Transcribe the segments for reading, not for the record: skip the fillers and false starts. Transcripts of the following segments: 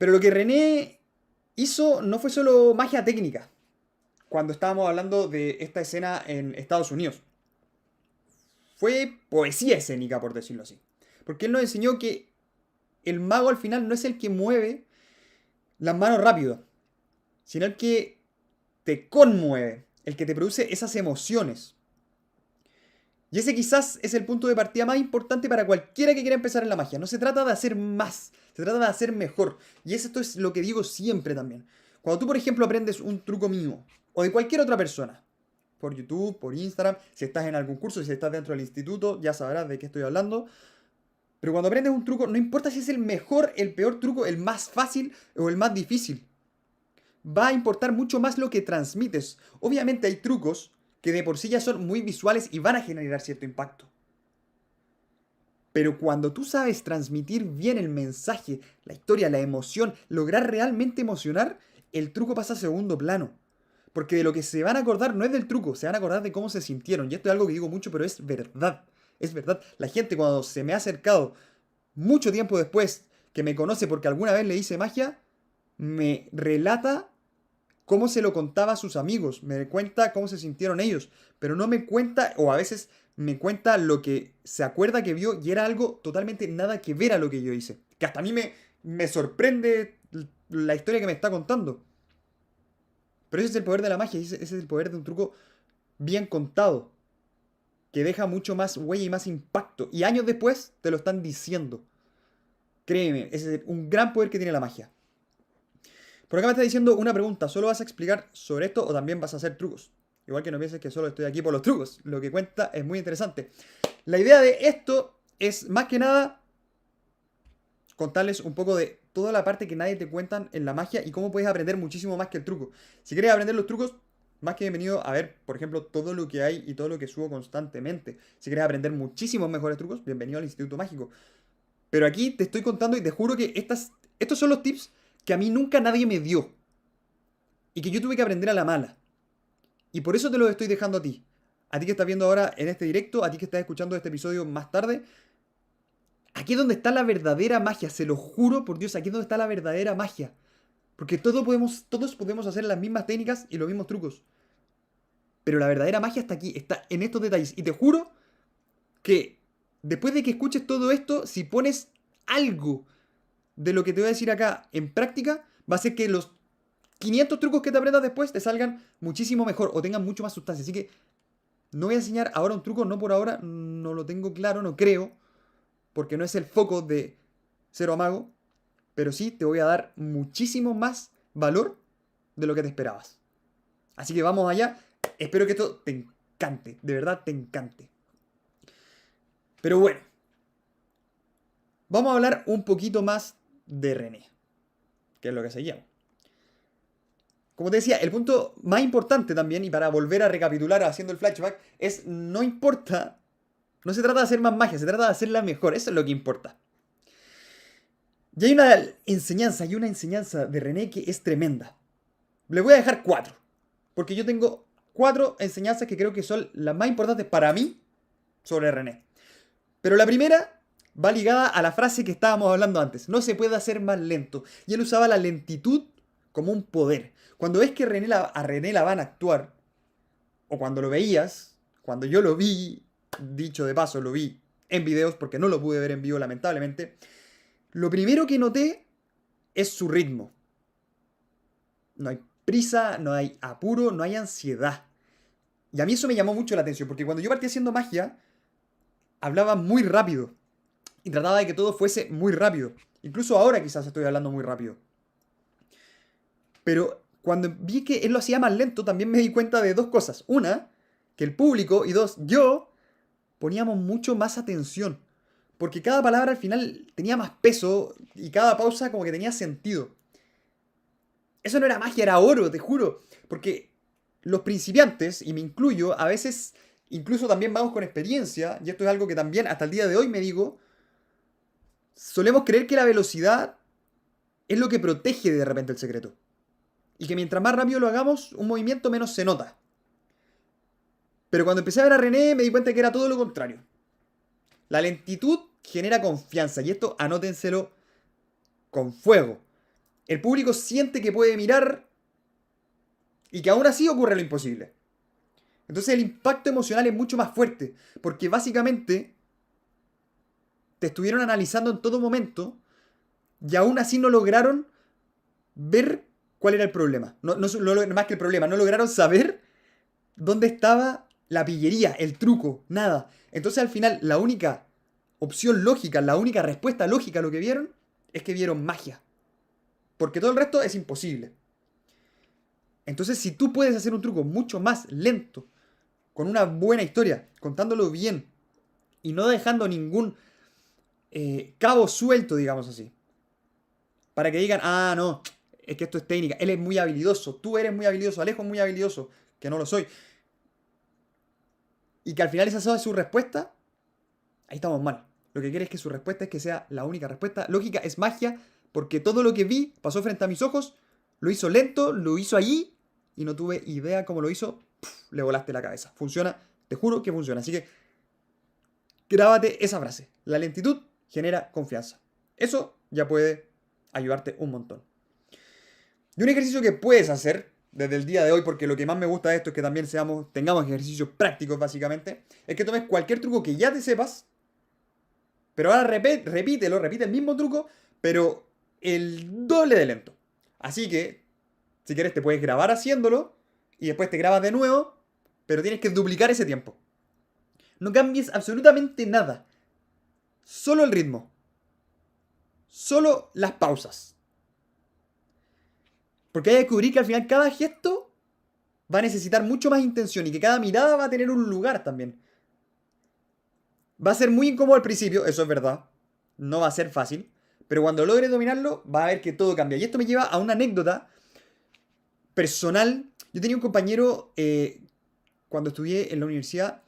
Pero lo que René hizo no fue solo magia técnica, cuando estábamos hablando de esta escena en Estados Unidos. Fue poesía escénica, por decirlo así. Porque él nos enseñó que el mago al final no es el que mueve las manos rápido, sino el que te conmueve, el que te produce esas emociones. Y ese quizás es el punto de partida más importante para cualquiera que quiera empezar en la magia. No se trata de hacer más, se trata de hacer mejor. Y esto es lo que digo siempre también. Cuando tú, por ejemplo, aprendes un truco mío, o de cualquier otra persona, por YouTube, por Instagram, si estás en algún curso, si estás dentro del instituto, ya sabrás de qué estoy hablando. Pero cuando aprendes un truco, no importa si es el mejor, el peor truco, el más fácil o el más difícil. Va a importar mucho más lo que transmites. Obviamente hay trucos que de por sí ya son muy visuales y van a generar cierto impacto. Pero cuando tú sabes transmitir bien el mensaje, la historia, la emoción, lograr realmente emocionar, el truco pasa a segundo plano. Porque de lo que se van a acordar no es del truco, se van a acordar de cómo se sintieron. Y esto es algo que digo mucho, pero es verdad. Es verdad. La gente cuando se me ha acercado mucho tiempo después, que me conoce porque alguna vez le hice magia, me relata cómo se lo contaba a sus amigos, me cuenta cómo se sintieron ellos, pero no me cuenta, o a veces me cuenta lo que se acuerda que vio y era algo totalmente nada que ver a lo que yo hice. Que hasta a mí me sorprende la historia que me está contando. Pero ese es el poder de la magia, ese es el poder de un truco bien contado, que deja mucho más huella y más impacto. Y años después te lo están diciendo. Créeme, ese es un gran poder que tiene la magia. Por acá me está diciendo una pregunta, ¿solo vas a explicar sobre esto o también vas a hacer trucos? Igual que no pienses que solo estoy aquí por los trucos, lo que cuenta es muy interesante. La idea de esto es más que nada contarles un poco de toda la parte que nadie te cuentan en la magia y cómo puedes aprender muchísimo más que el truco. Si quieres aprender los trucos, más que bienvenido a ver, por ejemplo, todo lo que hay y todo lo que subo constantemente. Si quieres aprender muchísimos mejores trucos, bienvenido al Instituto Mágico. Pero aquí te estoy contando y te juro que estos son los tips que a mí nunca nadie me dio y que yo tuve que aprender a la mala. Y por eso te lo estoy dejando a ti. A ti que estás viendo ahora en este directo, a ti que estás escuchando este episodio más tarde. Aquí es donde está la verdadera magia, se lo juro por Dios, aquí es donde está la verdadera magia. Porque todos podemos hacer las mismas técnicas y los mismos trucos. Pero la verdadera magia está aquí, está en estos detalles. Y te juro que después de que escuches todo esto, si pones algo de lo que te voy a decir acá en práctica, va a ser que los 500 trucos que te aprendas después te salgan muchísimo mejor o tengan mucho más sustancia. Así que no voy a enseñar ahora un truco, no por ahora, no lo tengo claro, no creo, porque no es el foco de Cero a Mago, pero sí te voy a dar muchísimo más valor de lo que te esperabas. Así que vamos allá, espero que esto te encante, de verdad te encante. Pero bueno, vamos a hablar un poquito más de René, que es lo que seguíamos. Como te decía, el punto más importante también, y para volver a recapitular haciendo el flashback, es no importa, no se trata de hacer más magia, se trata de hacerla mejor, eso es lo que importa. Y hay una enseñanza de René que es tremenda. Le voy a dejar cuatro, porque yo tengo cuatro enseñanzas que creo que son las más importantes para mí sobre René. Pero la primera va ligada a la frase que estábamos hablando antes, no se puede hacer más lento. Y él usaba la lentitud como un poder. Cuando ves que a René la van a actuar, o cuando lo veías, cuando yo lo vi, dicho de paso, lo vi en videos porque no lo pude ver en vivo lamentablemente, lo primero que noté es su ritmo. No hay prisa, no hay apuro, no hay ansiedad. Y a mí eso me llamó mucho la atención, porque cuando yo partí haciendo magia, hablaba muy rápido. Y trataba de que todo fuese muy rápido. Incluso ahora quizás estoy hablando muy rápido. Pero cuando vi que él lo hacía más lento, también me di cuenta de dos cosas. Una, que el público, y dos, yo poníamos mucho más atención. Porque cada palabra al final tenía más peso y cada pausa como que tenía sentido. Eso no era magia, era oro, te juro. Porque los principiantes, y me incluyo, a veces incluso también vamos con experiencia, y esto es algo que también hasta el día de hoy me digo, solemos creer que la velocidad es lo que protege de repente el secreto. Y que mientras más rápido lo hagamos, un movimiento menos se nota. Pero cuando empecé a ver a René me di cuenta que era todo lo contrario. La lentitud genera confianza. Y esto anótenselo con fuego. el público siente que puede mirar y que aún así ocurre lo imposible. Entonces el impacto emocional es mucho más fuerte, porque básicamente te estuvieron analizando en todo momento y aún así no lograron ver cuál era el problema. Más que el problema, no lograron saber dónde estaba la pillería, el truco, nada. Entonces al final la única opción lógica, la única respuesta lógica a lo que vieron es que vieron magia. Porque todo el resto es imposible. Entonces si tú puedes hacer un truco mucho más lento, con una buena historia, contándolo bien y no dejando ningún cabo suelto, digamos así, para que digan, ah, no, es que esto es técnica, él es muy habilidoso, tú eres muy habilidoso, Alejo es muy habilidoso, que no lo soy, y que al final esa sea su respuesta, ahí estamos mal. Lo que quiere es que su respuesta es que sea la única respuesta lógica, es magia, porque todo lo que vi pasó frente a mis ojos, lo hizo lento, lo hizo allí, y no tuve idea cómo lo hizo, le volaste la cabeza. Funciona, te juro que funciona. Así que grábate esa frase. La lentitud genera confianza. Eso ya puede ayudarte un montón. Y un ejercicio que puedes hacer desde el día de hoy, porque lo que más me gusta de esto es que también tengamos ejercicios prácticos básicamente, es que tomes cualquier truco que ya te sepas, pero ahora repite el mismo truco, pero el doble de lento. Así que, si quieres, te puedes grabar haciéndolo y después te grabas de nuevo, pero tienes que duplicar ese tiempo. No cambies absolutamente nada. Solo el ritmo. Solo las pausas. Porque hay que descubrir que al final cada gesto va a necesitar mucho más intención y que cada mirada va a tener un lugar también. Va a ser muy incómodo al principio, eso es verdad. No va a ser fácil. Pero cuando logres dominarlo, va a ver que todo cambia. Y esto me lleva a una anécdota personal. Yo tenía un compañero cuando estudié en la universidad.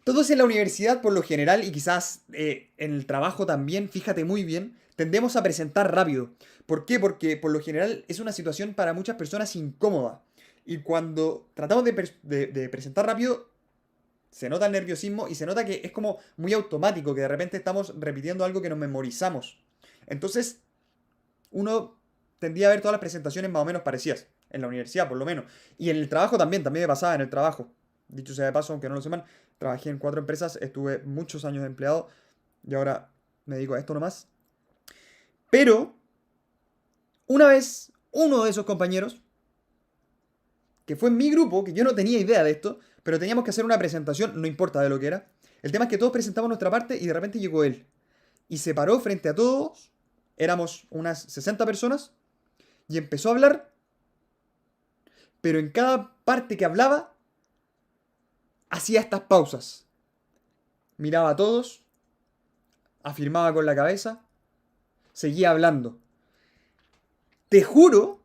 Todos en la universidad, por lo general, y quizás en el trabajo también, fíjate muy bien, tendemos a presentar rápido. ¿Por qué? Porque por lo general es una situación para muchas personas incómoda. Y cuando tratamos de presentar rápido, se nota el nerviosismo y se nota que es como muy automático, que de repente estamos repitiendo algo que nos memorizamos. Entonces, uno tendía a ver todas las presentaciones más o menos parecidas, en la universidad por lo menos. Y en el trabajo también me pasaba en el trabajo. Dicho sea de paso, aunque no lo sepan, trabajé en 4 empresas, estuve muchos años de empleado y ahora me dedico a esto nomás. Pero, una vez, uno de esos compañeros, que fue en mi grupo, que yo no tenía idea de esto, pero teníamos que hacer una presentación, no importa de lo que era. El tema es que todos presentamos nuestra parte y de repente llegó él. Y se paró frente a todos, éramos unas 60 personas, y empezó a hablar, pero en cada parte que hablaba, hacía estas pausas. Miraba a todos, afirmaba con la cabeza, seguía hablando. Te juro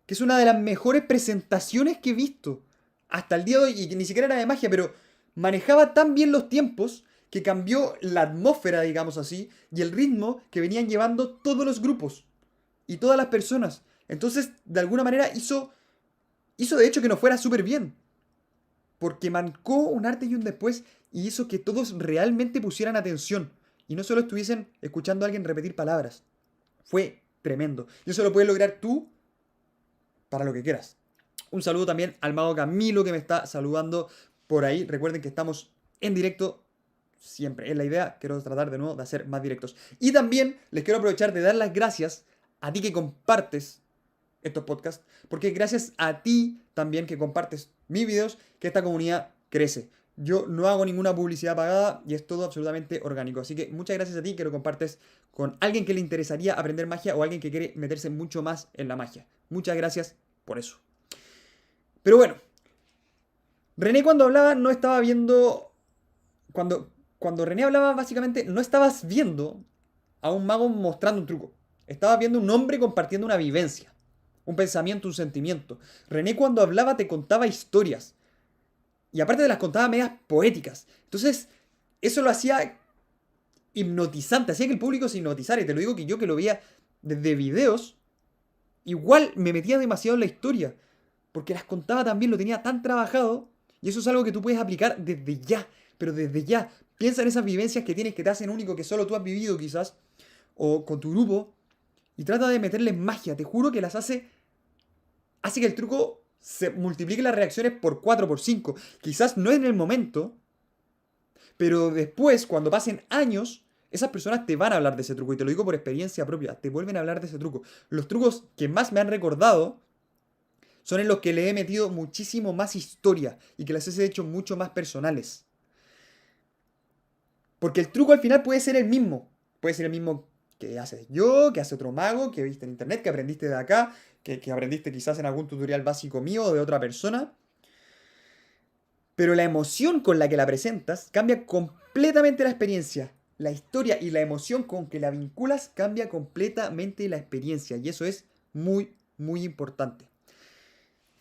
que es una de las mejores presentaciones que he visto hasta el día de hoy, y que ni siquiera era de magia, pero manejaba tan bien los tiempos que cambió la atmósfera, digamos así, y el ritmo que venían llevando todos los grupos y todas las personas. Entonces, de alguna manera hizo de hecho que nos fuera súper bien, porque marcó un antes y un después y hizo que todos realmente pusieran atención y no solo estuviesen escuchando a alguien repetir palabras. Fue tremendo. Y eso lo puedes lograr tú para lo que quieras. Un saludo también al mago Camilo que me está saludando por ahí. Recuerden que estamos en directo siempre. Es la idea, quiero tratar de nuevo de hacer más directos. Y también les quiero aprovechar de dar las gracias a ti que compartes estos podcasts, porque gracias a ti también que compartes mis videos, que esta comunidad crece. Yo no hago ninguna publicidad pagada y es todo absolutamente orgánico. Así que muchas gracias a ti que lo compartes con alguien que le interesaría aprender magia o alguien que quiere meterse mucho más en la magia. Muchas gracias por eso. Pero bueno, René cuando hablaba no estaba viendo... Cuando René hablaba básicamente no estabas viendo a un mago mostrando un truco. Estabas viendo un hombre compartiendo una vivencia, un pensamiento, un sentimiento. René cuando hablaba te contaba historias. Y aparte de las contaba medias poéticas. Entonces, eso lo hacía hipnotizante. Hacía que el público se hipnotizara. Y te lo digo que yo que lo veía desde videos, igual me metía demasiado en la historia. Porque las contaba también, lo tenía tan trabajado. Y eso es algo que tú puedes aplicar desde ya. Pero desde ya. Piensa en esas vivencias que tienes que te hacen único, que solo tú has vivido quizás. O con tu grupo. Y trata de meterles magia. Te juro que las hace que el truco se multiplique las reacciones por 4 por 5. Quizás no en el momento, pero después, cuando pasen años, esas personas te van a hablar de ese truco. Y te lo digo por experiencia propia. Te vuelven a hablar de ese truco. Los trucos que más me han recordado son en los que le he metido muchísimo más historia y que las he hecho mucho más personales. Porque el truco al final puede ser el mismo. Puede ser el mismo que haces yo, que hace otro mago, que viste en internet, que aprendiste de acá, que aprendiste quizás en algún tutorial básico mío o de otra persona. Pero la emoción con la que la presentas cambia completamente la experiencia. La historia y la emoción con que la vinculas cambia completamente la experiencia. Y eso es muy, muy importante.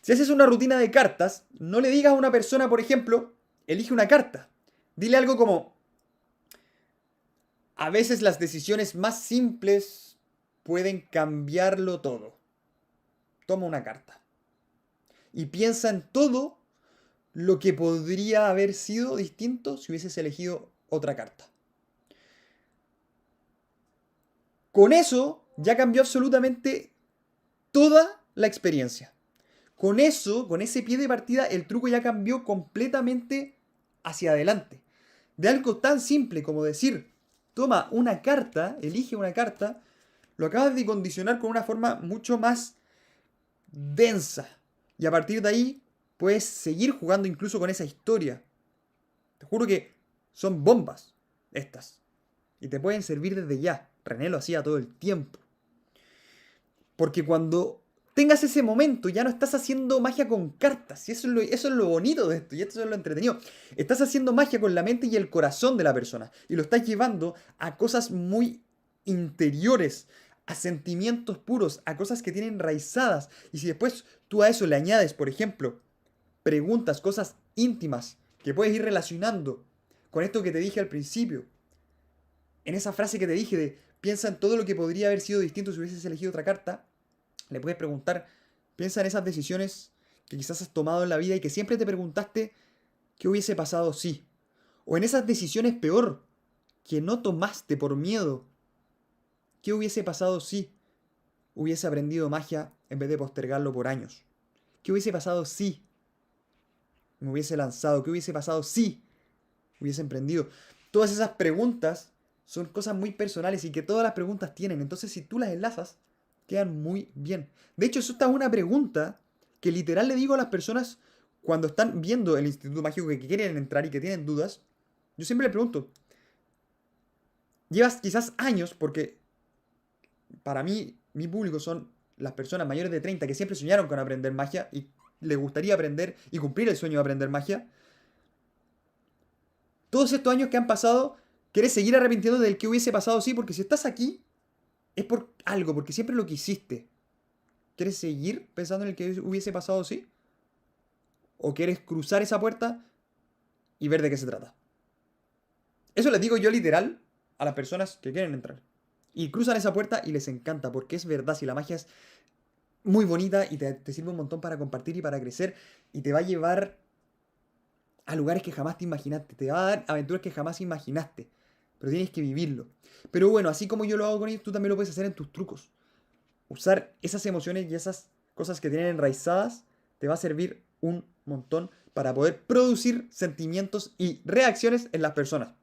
Si haces una rutina de cartas, no le digas a una persona, por ejemplo, elige una carta. Dile algo como, a veces las decisiones más simples pueden cambiarlo todo. Toma una carta. Y piensa en todo lo que podría haber sido distinto si hubieses elegido otra carta. Con eso ya cambió absolutamente toda la experiencia. Con eso, con ese pie de partida, el truco ya cambió completamente hacia adelante. De algo tan simple como decir, toma una carta, elige una carta, lo acabas de condicionar con una forma mucho más densa. Y a partir de ahí puedes seguir jugando incluso con esa historia. Te juro que son bombas estas. Y te pueden servir desde ya. René lo hacía todo el tiempo. Porque cuando tengas ese momento, ya no estás haciendo magia con cartas. Y eso es lo bonito de esto. Y esto es lo entretenido. Estás haciendo magia con la mente y el corazón de la persona. Y lo estás llevando a cosas muy interiores, a sentimientos puros, a cosas que tienen raizadas. Y si después tú a eso le añades, por ejemplo, preguntas, cosas íntimas que puedes ir relacionando con esto que te dije al principio. En esa frase que te dije de piensa en todo lo que podría haber sido distinto si hubieses elegido otra carta, le puedes preguntar, piensa en esas decisiones que quizás has tomado en la vida y que siempre te preguntaste qué hubiese pasado si. O en esas decisiones peor, que no tomaste por miedo. ¿Qué hubiese pasado si hubiese aprendido magia en vez de postergarlo por años? ¿Qué hubiese pasado si me hubiese lanzado? ¿Qué hubiese pasado si hubiese emprendido? Todas esas preguntas son cosas muy personales y que todas las preguntas tienen. Entonces, si tú las enlazas, quedan muy bien. De hecho, eso está una pregunta que literal le digo a las personas cuando están viendo el Instituto Mágico que quieren entrar y que tienen dudas. Yo siempre les pregunto, llevas quizás años, porque para mí, mi público son las personas mayores de 30 que siempre soñaron con aprender magia y les gustaría aprender y cumplir el sueño de aprender magia. Todos estos años que han pasado, ¿quieres seguir arrepintiendo del que hubiese pasado? Sí, porque si estás aquí, es por algo, porque siempre lo quisiste. ¿Quieres seguir pensando en el que hubiese pasado? Sí. ¿O quieres cruzar esa puerta y ver de qué se trata? Eso les digo yo literal a las personas que quieren entrar. Y cruzan esa puerta y les encanta, porque es verdad, si la magia es muy bonita y te sirve un montón para compartir y para crecer y te va a llevar a lugares que jamás te imaginaste, te va a dar aventuras que jamás imaginaste, pero tienes que vivirlo. Pero bueno, así como yo lo hago con ellos, tú también lo puedes hacer en tus trucos. Usar esas emociones y esas cosas que tienen enraizadas te va a servir un montón para poder producir sentimientos y reacciones en las personas.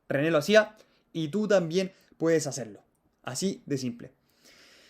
René lo hacía y tú también puedes hacerlo. Así de simple.